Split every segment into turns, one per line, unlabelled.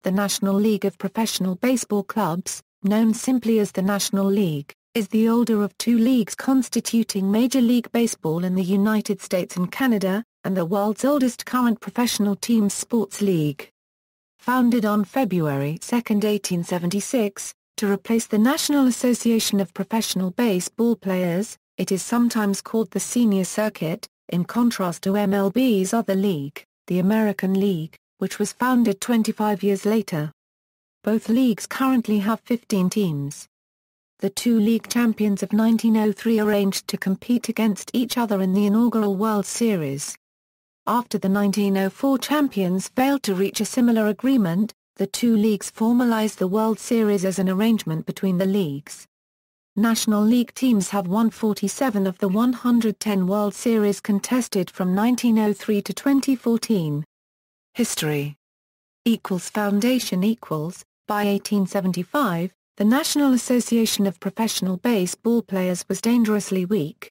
The National League of Professional Baseball Clubs, known simply as the National League, is the older of two leagues constituting Major League Baseball in the United States and Canada, and the world's oldest current professional team sports league. Founded on February 2, 1876, to replace the National Association of Professional Baseball Players, it is sometimes called the Senior Circuit, in contrast to MLB's other league, the American League, which was founded 25 years later. Both leagues currently have 15 teams. The two league champions of 1903 arranged to compete against each other in the inaugural World Series. After the 1904 champions failed to reach a similar agreement, the two leagues formalized the World Series as an arrangement between the leagues. National League teams have won 47 of the 110 World Series contested from 1903 to 2014. History. Foundation. By 1875, the National Association of Professional Baseball Players was dangerously weak.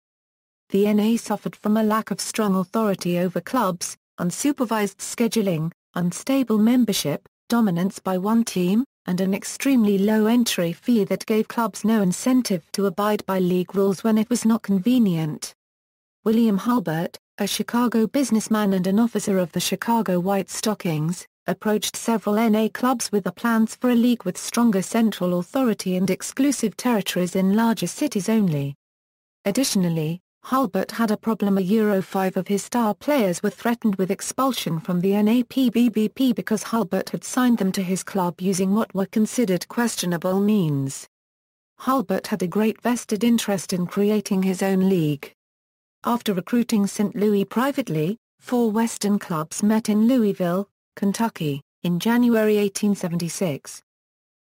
The NA suffered from a lack of strong authority over clubs, unsupervised scheduling, unstable membership, dominance by one team, and an extremely low entry fee that gave clubs no incentive to abide by league rules when it was not convenient. William Hulbert, a Chicago businessman and an officer of the Chicago White Stockings, approached several NA clubs with the plans for a league with stronger central authority and exclusive territories in larger cities only. Additionally, Hulbert had a problem. Five of his star players were threatened with expulsion from the NAPBBP because Hulbert had signed them to his club using what were considered questionable means. Hulbert had a great vested interest in creating his own league. After recruiting St. Louis privately, four Western clubs met in Louisville, Kentucky, in January 1876.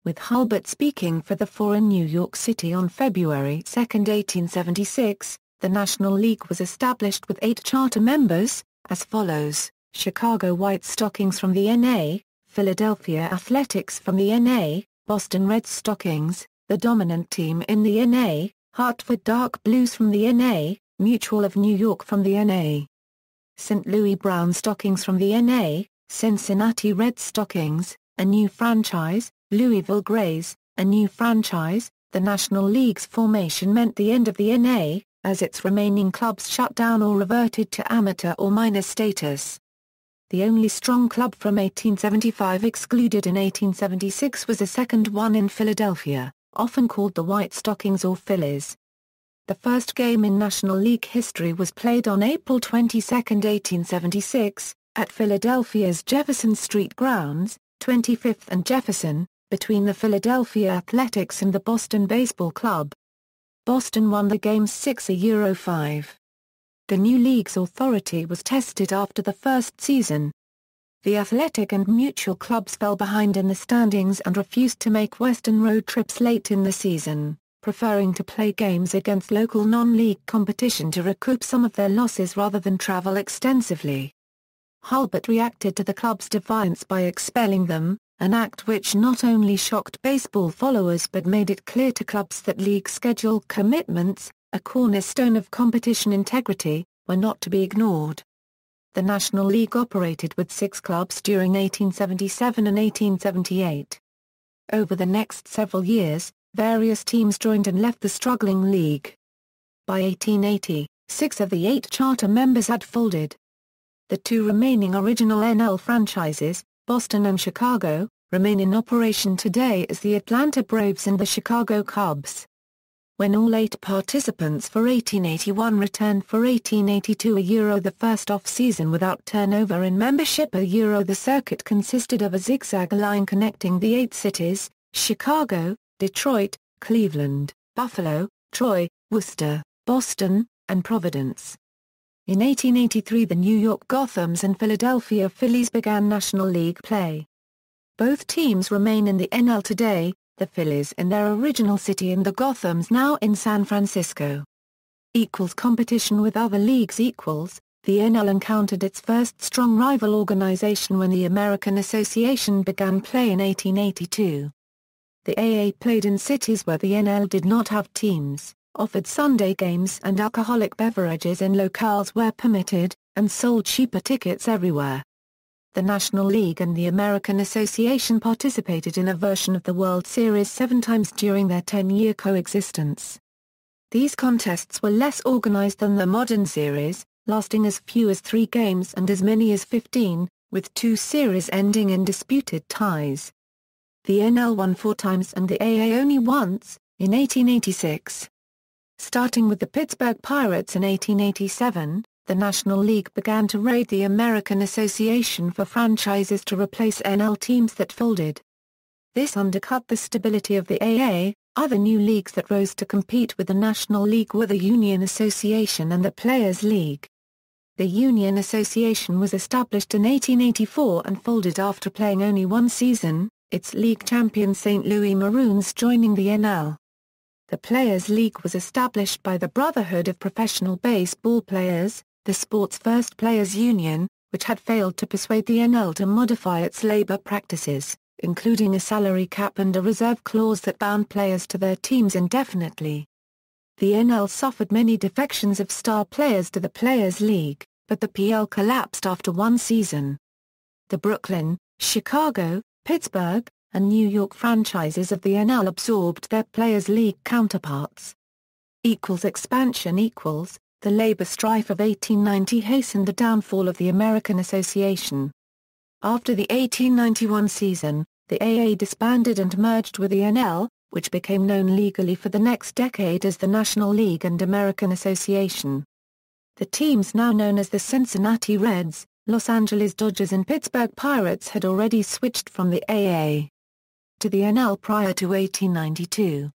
With Hulbert speaking for the four in New York City on February 2, 1876, the National League was established with 8 charter members, as follows: Chicago White Stockings from the NA, Philadelphia Athletics from the NA, Boston Red Stockings, the dominant team in the NA, Hartford Dark Blues from the NA, Mutual of New York from the NA, St. Louis Brown Stockings from the NA, Cincinnati Red Stockings, a new franchise, Louisville Grays, a new franchise. The National League's formation meant the end of the NA, as its remaining clubs shut down or reverted to amateur or minor status. The only strong club from 1875 excluded in 1876 was a second one in Philadelphia, often called the White Stockings or Phillies. The first game in National League history was played on April 22, 1876, at Philadelphia's Jefferson Street grounds, 25th and Jefferson, between the Philadelphia Athletics and the Boston Baseball Club. Boston won the game 6-5. The new league's authority was tested after the first season. The Athletic and Mutual clubs fell behind in the standings and refused to make Western road trips late in the season, preferring to play games against local non-league competition to recoup some of their losses rather than travel extensively. Hulbert reacted to the club's defiance by expelling them, an act which not only shocked baseball followers but made it clear to clubs that league schedule commitments, a cornerstone of competition integrity, were not to be ignored. The National League operated with 6 clubs during 1877 and 1878. Over the next several years, various teams joined and left the struggling league. By 1880, 6 of the 8 charter members had folded. The 2 remaining original NL franchises, Boston and Chicago, remain in operation today as the Atlanta Braves and the Chicago Cubs. When all 8 participants for 1881 returned for 1882 the first off-season without turnover in membership the circuit consisted of a zigzag line connecting the 8 cities, Chicago, Detroit, Cleveland, Buffalo, Troy, Worcester, Boston, and Providence. In 1883 the New York Gothams and Philadelphia Phillies began National League play. Both teams remain in the NL today, the Phillies in their original city and the Gothams now in San Francisco. Competition with other leagues. The NL encountered its first strong rival organization when the American Association began play in 1882. The AA played in cities where the NL did not have teams, offered Sunday games and alcoholic beverages in locales where permitted, and sold cheaper tickets everywhere. the National League and the American Association participated in a version of the World Series 7 times during their 10-year coexistence. These contests were less organized than the modern series, lasting as few as 3 games and as many as 15, with 2 series ending in disputed ties. The NL won 4 times and the AA only once, in 1886. Starting with the Pittsburgh Pirates in 1887, the National League began to raid the American Association for franchises to replace NL teams that folded. This undercut the stability of the AA. Other new leagues that rose to compete with the National League were the Union Association and the Players League. The Union Association was established in 1884 and folded after playing only 1 season, its league champion St. Louis Maroons joining the NL. The Players League was established by the Brotherhood of Professional Baseball Players, the sport's first players' union, which had failed to persuade the NL to modify its labor practices, including a salary cap and a reserve clause that bound players to their teams indefinitely. The NL suffered many defections of star players to the Players League, but the PL collapsed after 1 season. The Brooklyn, Chicago, Pittsburgh, and New York franchises of the NL absorbed their Players League counterparts. Expansion The labor strife of 1890 hastened the downfall of the American Association. After the 1891 season, the AA disbanded and merged with the NL, which became known legally for the next decade as the National League and American Association. The teams now known as the Cincinnati Reds, Los Angeles Dodgers and Pittsburgh Pirates had already switched from the AA to the NL prior to 1892.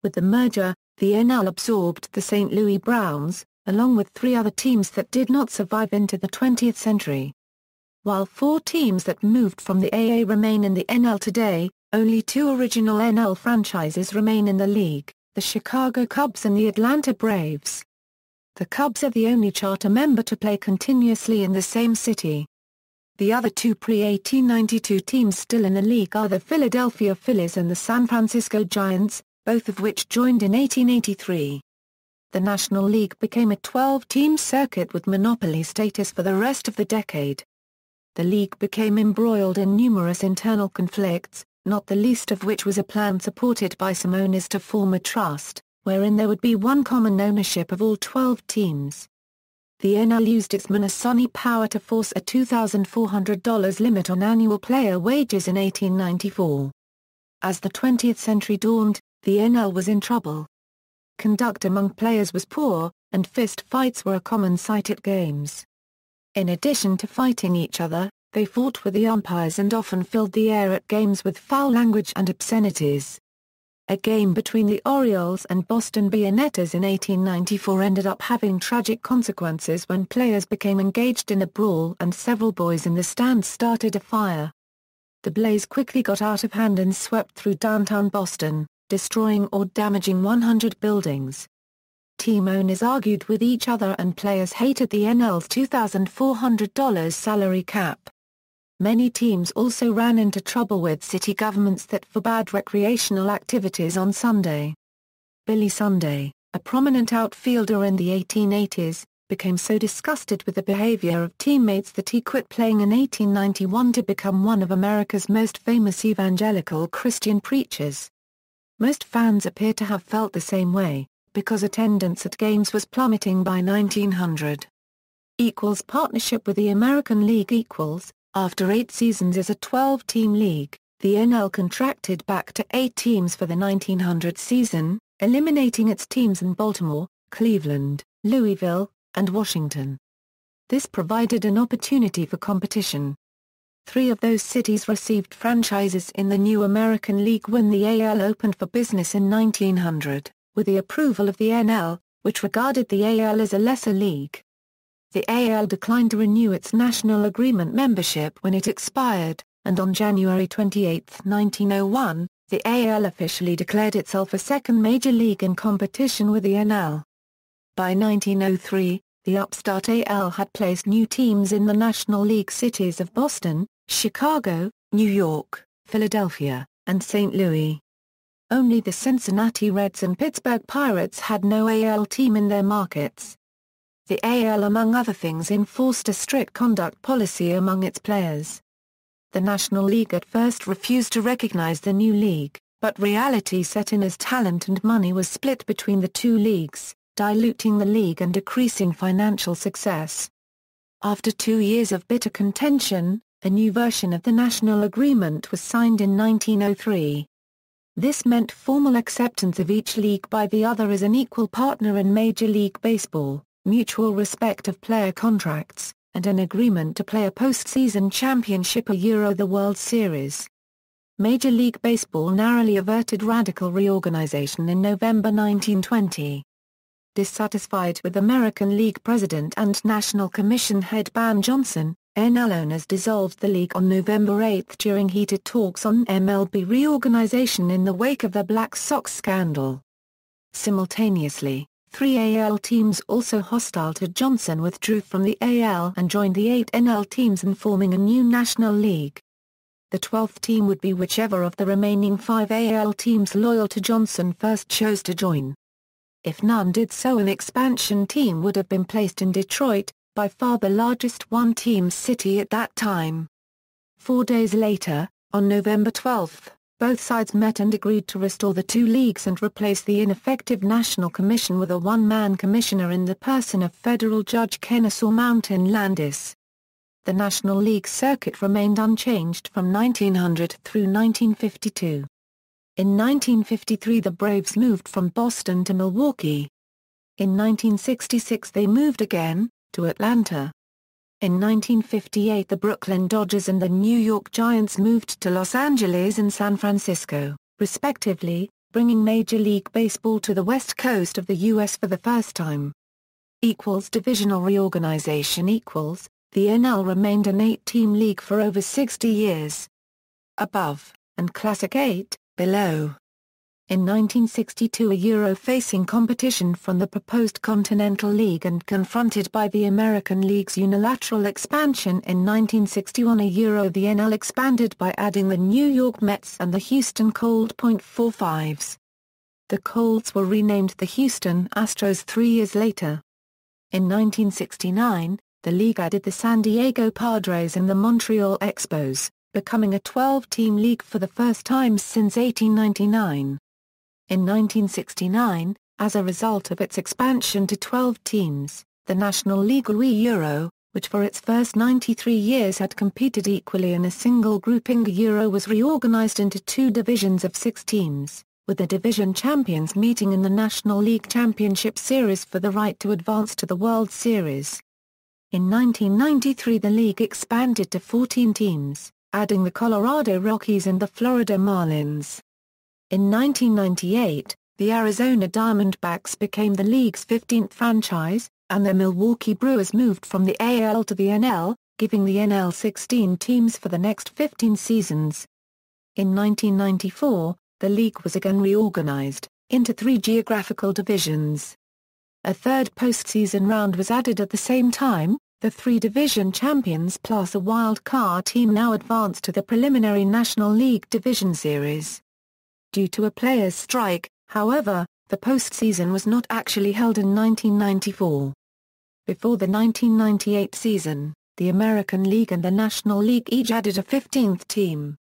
With the merger, the NL absorbed the St. Louis Browns, along with 3 other teams that did not survive into the 20th century. While 4 teams that moved from the AA remain in the NL today, only 2 original NL franchises remain in the league, the Chicago Cubs and the Atlanta Braves. The Cubs are the only charter member to play continuously in the same city. The other 2 pre-1892 teams still in the league are the Philadelphia Phillies and the San Francisco Giants, both of which joined in 1883. The National League became a 12-team circuit with monopoly status for the rest of the decade. The league became embroiled in numerous internal conflicts, not the least of which was a plan supported by some owners to form a trust, wherein there would be one common ownership of all 12 teams. The NL used its money power to force a $2,400 limit on annual player wages in 1894. As the 20th century dawned, the NL was in trouble. Conduct among players was poor, and fist fights were a common sight at games. In addition to fighting each other, they fought with the umpires and often filled the air at games with foul language and obscenities. A game between the Orioles and Boston Bayonettas in 1894 ended up having tragic consequences when players became engaged in a brawl and several boys in the stands started a fire. The blaze quickly got out of hand and swept through downtown Boston, destroying or damaging 100 buildings. Team owners argued with each other and players hated the NL's $2,400 salary cap. Many teams also ran into trouble with city governments that forbade recreational activities on Sunday. Billy Sunday, a prominent outfielder in the 1880s, became so disgusted with the behavior of teammates that he quit playing in 1891 to become one of America's most famous evangelical Christian preachers. Most fans appear to have felt the same way, because attendance at games was plummeting by 1900. Partnership with the American League. After 8 seasons as a 12-team league, the NL contracted back to 8 teams for the 1900 season, eliminating its teams in Baltimore, Cleveland, Louisville, and Washington. This provided an opportunity for competition. 3 of those cities received franchises in the new American League when the AL opened for business in 1900, with the approval of the NL, which regarded the AL as a lesser league. The AL declined to renew its national agreement membership when it expired, and on January 28, 1901, the AL officially declared itself a second major league in competition with the NL. By 1903, the upstart AL had placed new teams in the National League cities of Boston, Chicago, New York, Philadelphia, and St. Louis. Only the Cincinnati Reds and Pittsburgh Pirates had no AL team in their markets. The AL among other things enforced a strict conduct policy among its players. The National League at first refused to recognize the new league, but reality set in as talent and money was split between the two leagues, diluting the league and decreasing financial success. After 2 years of bitter contention, a new version of the national agreement was signed in 1903. This meant formal acceptance of each league by the other as an equal partner in Major League Baseball, mutual respect of player contracts, and an agreement to play a postseason championship or the World Series. Major League Baseball narrowly averted radical reorganization in November 1920. Dissatisfied with American League President and National Commission head Ban Johnson, NL owners dissolved the league on November 8 during heated talks on MLB reorganization in the wake of the Black Sox scandal. Simultaneously, 3 AL teams also hostile to Johnson withdrew from the AL and joined the 8 NL teams in forming a new National League. The 12th team would be whichever of the remaining 5 AL teams loyal to Johnson first chose to join. If none did so, an expansion team would have been placed in Detroit, by far the largest one-team city at that time. 4 days later, on November 12, both sides met and agreed to restore the two leagues and replace the ineffective National Commission with a one-man commissioner in the person of federal Judge Kennesaw Mountain Landis. The National League circuit remained unchanged from 1900 through 1952. In 1953 the Braves moved from Boston to Milwaukee. In 1966 they moved again, to Atlanta. In 1958 the Brooklyn Dodgers and the New York Giants moved to Los Angeles and San Francisco, respectively, bringing Major League Baseball to the West Coast of the U.S. for the first time. Divisional reorganization the NL remained an 8-team league for over 60 years. Above, and Classic 8, below. In 1962 facing competition from the proposed Continental League and confronted by the American League's unilateral expansion in 1961 the NL expanded by adding the New York Mets and the Houston Colt .45s. The Colts were renamed the Houston Astros 3 years later. In 1969, the league added the San Diego Padres and the Montreal Expos, becoming a 12-team league for the first time since 1899. In 1969, as a result of its expansion to 12 teams, the National League which for its first 93 years had competed equally in a single grouping was reorganized into 2 divisions of 6 teams, with the division champions meeting in the National League Championship Series for the right to advance to the World Series. In 1993 the league expanded to 14 teams, adding the Colorado Rockies and the Florida Marlins. In 1998, the Arizona Diamondbacks became the league's 15th franchise, and the Milwaukee Brewers moved from the AL to the NL, giving the NL 16 teams for the next 15 seasons. In 1994, the league was again reorganized, into 3 geographical divisions. A third postseason round was added at the same time. The 3 division champions plus a wild card team now advanced to the preliminary National League Division Series. Due to a players' strike, however, the postseason was not actually held in 1994. Before the 1998 season, the American League and the National League each added a 15th team.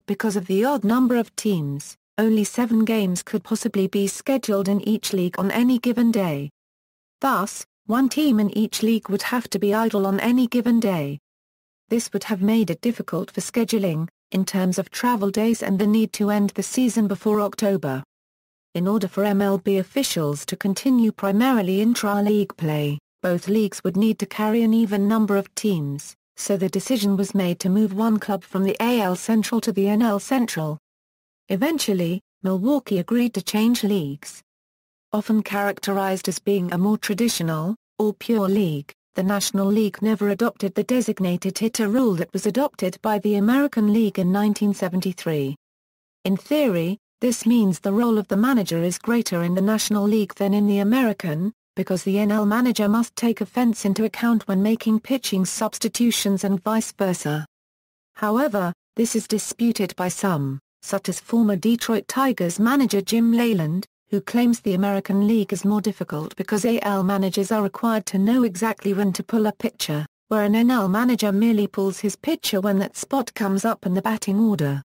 Because of the odd number of teams, only 7 games could possibly be scheduled in each league on any given day. Thus, 1 team in each league would have to be idle on any given day. This would have made it difficult for scheduling, in terms of travel days and the need to end the season before October. In order for MLB officials to continue primarily intra-league play, both leagues would need to carry an even number of teams, so the decision was made to move 1 club from the AL Central to the NL Central. Eventually, Milwaukee agreed to change leagues. Often characterized as being a more traditional, or pure league, the National League never adopted the designated hitter rule that was adopted by the American League in 1973. In theory, this means the role of the manager is greater in the National League than in the American, because the NL manager must take offense into account when making pitching substitutions and vice versa. However, this is disputed by some, such as former Detroit Tigers manager Jim Leyland, who claims the American League is more difficult because AL managers are required to know exactly when to pull a pitcher, where an NL manager merely pulls his pitcher when that spot comes up in the batting order.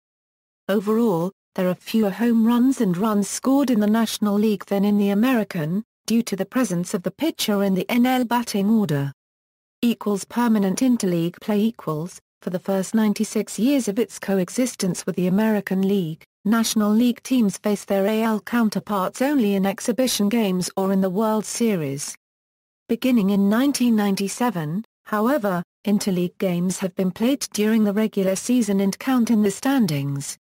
Overall, there are fewer home runs and runs scored in the National League than in the American, due to the presence of the pitcher in the NL batting order. Permanent interleague play. For the first 96 years of its coexistence with the American League, National League teams face their AL counterparts only in exhibition games or in the World Series. Beginning in 1997, however, interleague games have been played during the regular season and count in the standings.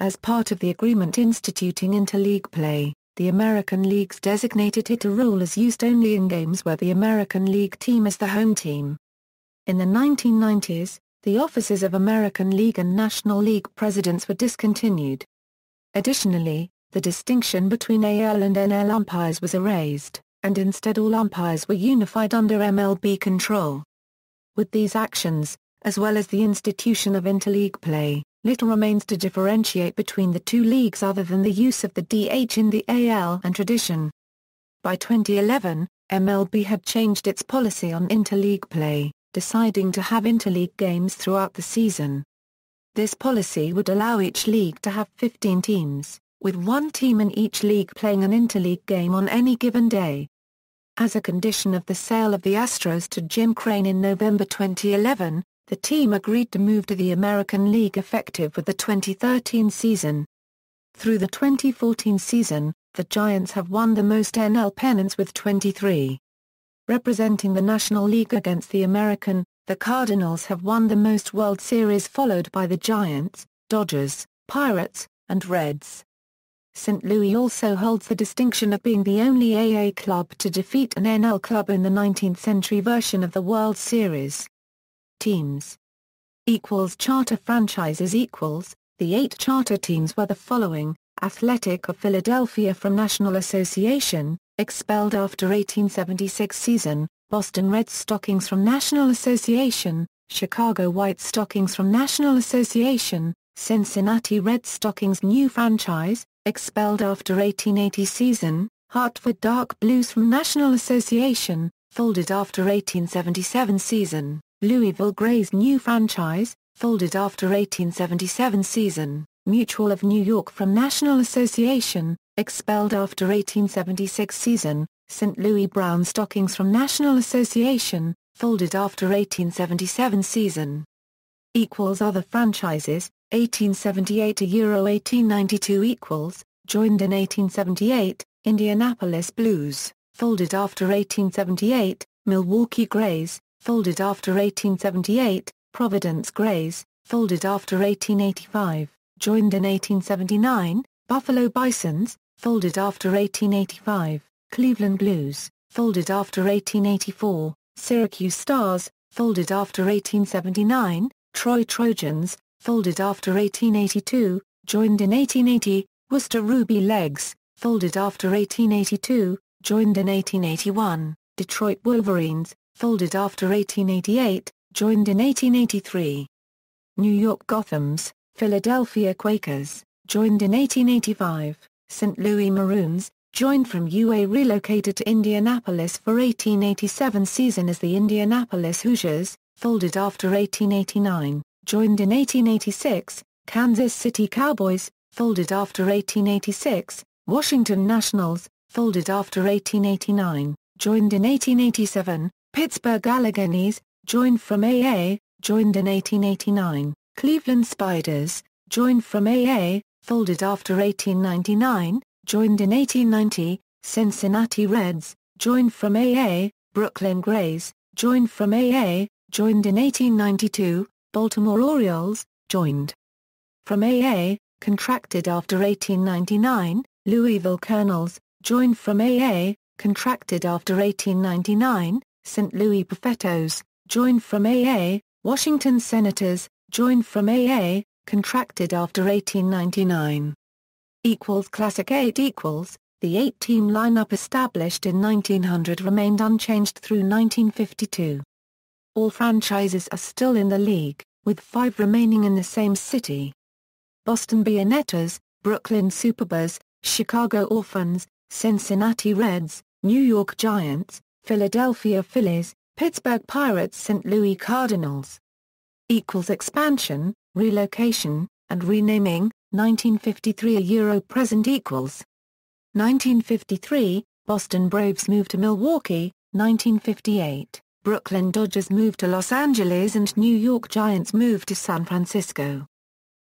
As part of the agreement instituting interleague play, the American League's designated hitter rule is used only in games where the American League team is the home team. In the 1990s, the offices of American League and National League presidents were discontinued. Additionally, the distinction between AL and NL umpires was erased, and instead all umpires were unified under MLB control. With these actions, as well as the institution of interleague play, little remains to differentiate between the two leagues other than the use of the DH in the AL and tradition. By 2011, MLB had changed its policy on interleague play, deciding to have interleague games throughout the season. This policy would allow each league to have 15 teams, with one team in each league playing an interleague game on any given day. As a condition of the sale of the Astros to Jim Crane in November 2011, the team agreed to move to the American League effective with the 2013 season. Through the 2014 season, the Giants have won the most NL pennants with 23. Representing the National League against the American, the Cardinals have won the most World Series followed by the Giants, Dodgers, Pirates, and Reds. St. Louis also holds the distinction of being the only AA club to defeat an NL club in the 19th century version of the World Series. Teams. Charter franchises. The 8 charter teams were the following: Athletic of Philadelphia from National Association, expelled after 1876 season, Boston Red Stockings from National Association, Chicago White Stockings from National Association, Cincinnati Red Stockings new franchise, expelled after 1880 season, Hartford Dark Blues from National Association, folded after 1877 season, Louisville Grays new franchise, folded after 1877 season, Mutual of New York from National Association, expelled after 1876 season, St. Louis Brown Stockings from National Association, folded after 1877 season. Other franchises, 1878 to Euro 1892 joined in 1878, Indianapolis Blues, folded after 1878, Milwaukee Grays, folded after 1878, Providence Grays, folded after 1885, joined in 1879, Buffalo Bisons, folded after 1885, Cleveland Blues, folded after 1884, Syracuse Stars, folded after 1879, Troy Trojans, folded after 1882, joined in 1880, Worcester Ruby Legs, folded after 1882, joined in 1881, Detroit Wolverines, folded after 1888, joined in 1883. New York Gothams, Philadelphia Quakers, joined in 1885, St. Louis Maroons, joined from UA relocated to Indianapolis for 1887 season as the Indianapolis Hoosiers, folded after 1889, joined in 1886, Kansas City Cowboys, folded after 1886, Washington Nationals, folded after 1889, joined in 1887, Pittsburgh Alleghenies, joined from AA, joined in 1889, Cleveland Spiders, joined from AA, folded after 1899, joined in 1890, Cincinnati Reds, joined from AA, Brooklyn Grays, joined from AA, joined in 1892, Baltimore Orioles, joined from AA, contracted after 1899, Louisville Colonels, joined from AA, contracted after 1899, St. Louis Buffetos, joined from AA, Washington Senators, joined from AA, contracted after 1899. Classic 8 The 8-team lineup established in 1900 remained unchanged through 1952. All franchises are still in the league, with 5 remaining in the same city. Boston Bayonettas, Brooklyn Superbas, Chicago Orphans, Cincinnati Reds, New York Giants, Philadelphia Phillies, Pittsburgh Pirates, St. Louis Cardinals. Expansion, relocation, and renaming, 1953 present equals. 1953, Boston Braves moved to Milwaukee, 1958, Brooklyn Dodgers moved to Los Angeles and New York Giants moved to San Francisco.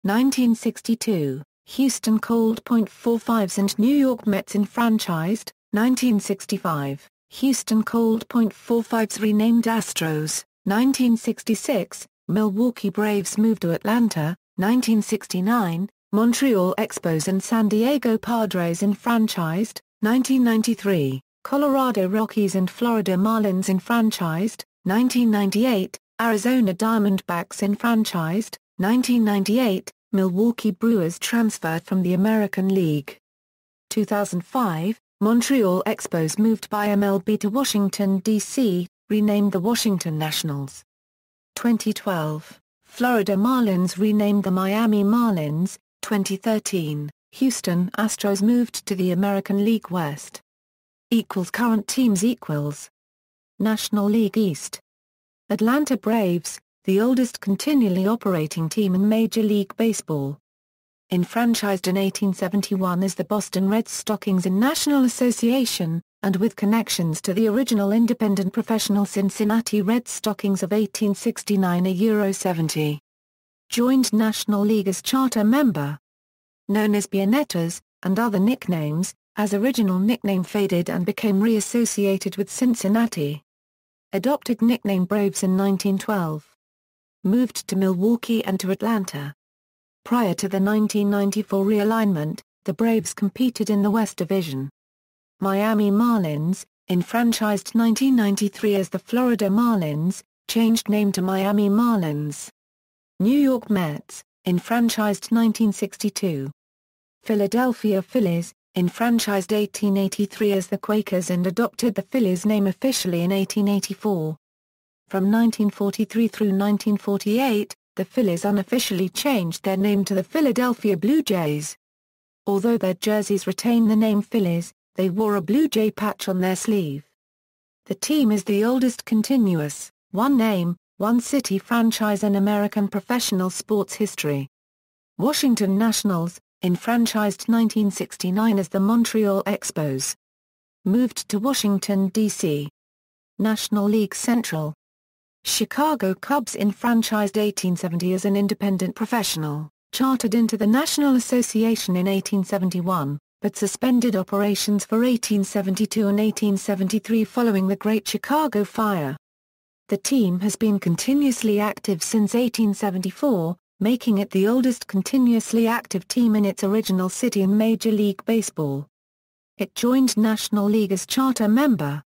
1962, Houston Colt .45s and New York Mets enfranchised, 1965, Houston Colt .45s renamed Astros, 1966, Milwaukee Braves moved to Atlanta, 1969, Montreal Expos and San Diego Padres enfranchised, 1993, Colorado Rockies and Florida Marlins enfranchised, 1998, Arizona Diamondbacks enfranchised, 1998, Milwaukee Brewers transferred from the American League. 2005, Montreal Expos moved by MLB to Washington, D.C., renamed the Washington Nationals. 2012, Florida Marlins renamed the Miami Marlins. 2013, Houston Astros moved to the American League West. Current teams equals. National League East. Atlanta Braves, the oldest continually operating team in Major League Baseball. Enfranchised in 1871 as the Boston Red Stockings in National Association, and with connections to the original independent professional Cincinnati Red Stockings of 1869 70. Joined National League as charter member. Known as Pionettas, and other nicknames, as original nickname faded and became re-associated with Cincinnati. Adopted nickname Braves in 1912. Moved to Milwaukee and to Atlanta. Prior to the 1994 realignment, the Braves competed in the West Division. Miami Marlins, enfranchised 1993 as the Florida Marlins, changed name to Miami Marlins. New York Mets, enfranchised 1962. Philadelphia Phillies, enfranchised 1883 as the Quakers and adopted the Phillies name officially in 1884. From 1943 through 1948, the Phillies unofficially changed their name to the Philadelphia Blue Jays. Although their jerseys retain the name Phillies, they wore a Blue Jay patch on their sleeve. The team is the oldest continuous, one-name, one-city franchise in American professional sports history. Washington Nationals, enfranchised 1969 as the Montreal Expos. Moved to Washington, D.C. National League Central. Chicago Cubs enfranchised 1870 as an independent professional, chartered into the National Association in 1871, but suspended operations for 1872 and 1873 following the Great Chicago Fire. The team has been continuously active since 1874, making it the oldest continuously active team in its original city in Major League Baseball. It joined National League as charter member.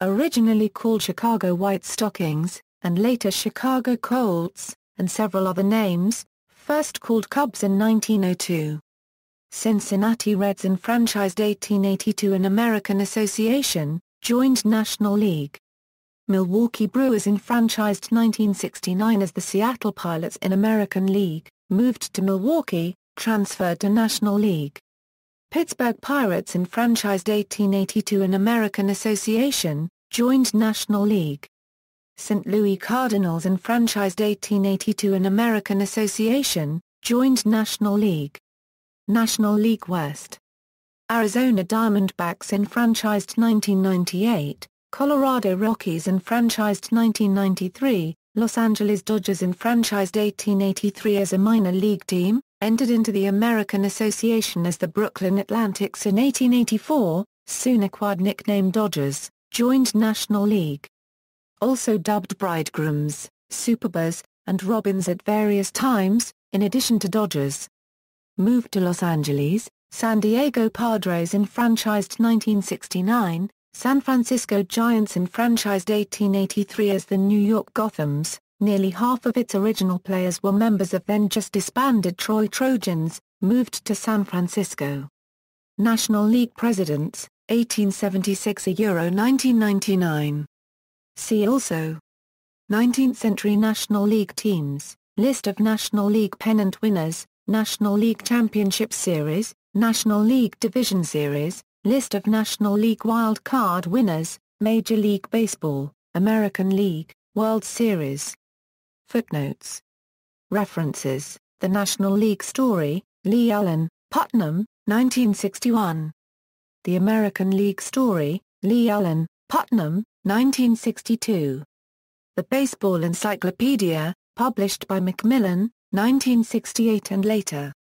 Originally called Chicago White Stockings, and later Chicago Colts, and several other names, first called Cubs in 1902. Cincinnati Reds enfranchised 1882 in American Association, joined National League. Milwaukee Brewers enfranchised 1969 as the Seattle Pilots in American League, moved to Milwaukee, transferred to National League. Pittsburgh Pirates enfranchised 1882 in American Association, joined National League. St. Louis Cardinals enfranchised 1882 in American Association, joined National League. National League West. Arizona Diamondbacks enfranchised 1998, Colorado Rockies enfranchised 1993, Los Angeles Dodgers enfranchised 1883 as a minor league team, entered into the American Association as the Brooklyn Atlantics in 1884, soon acquired nickname Dodgers, joined National League. Also dubbed Bridegrooms, Superbas, and Robins at various times, in addition to Dodgers. Moved to Los Angeles, San Diego Padres enfranchised 1969, San Francisco Giants enfranchised 1883 as the New York Gothams. Nearly half of its original players were members of then just disbanded Troy Trojans, moved to San Francisco. National League Presidents, 1876 1999. See also 19th century National League teams, list of National League pennant winners, National League Championship Series, National League Division Series, List of National League Wild Card winners, Major League Baseball, American League, World Series. Footnotes. References: The National League Story, Lee Allen, Putnam, 1961. The American League Story, Lee Allen, Putnam, 1962. The Baseball Encyclopedia, published by Macmillan, 1968 and later.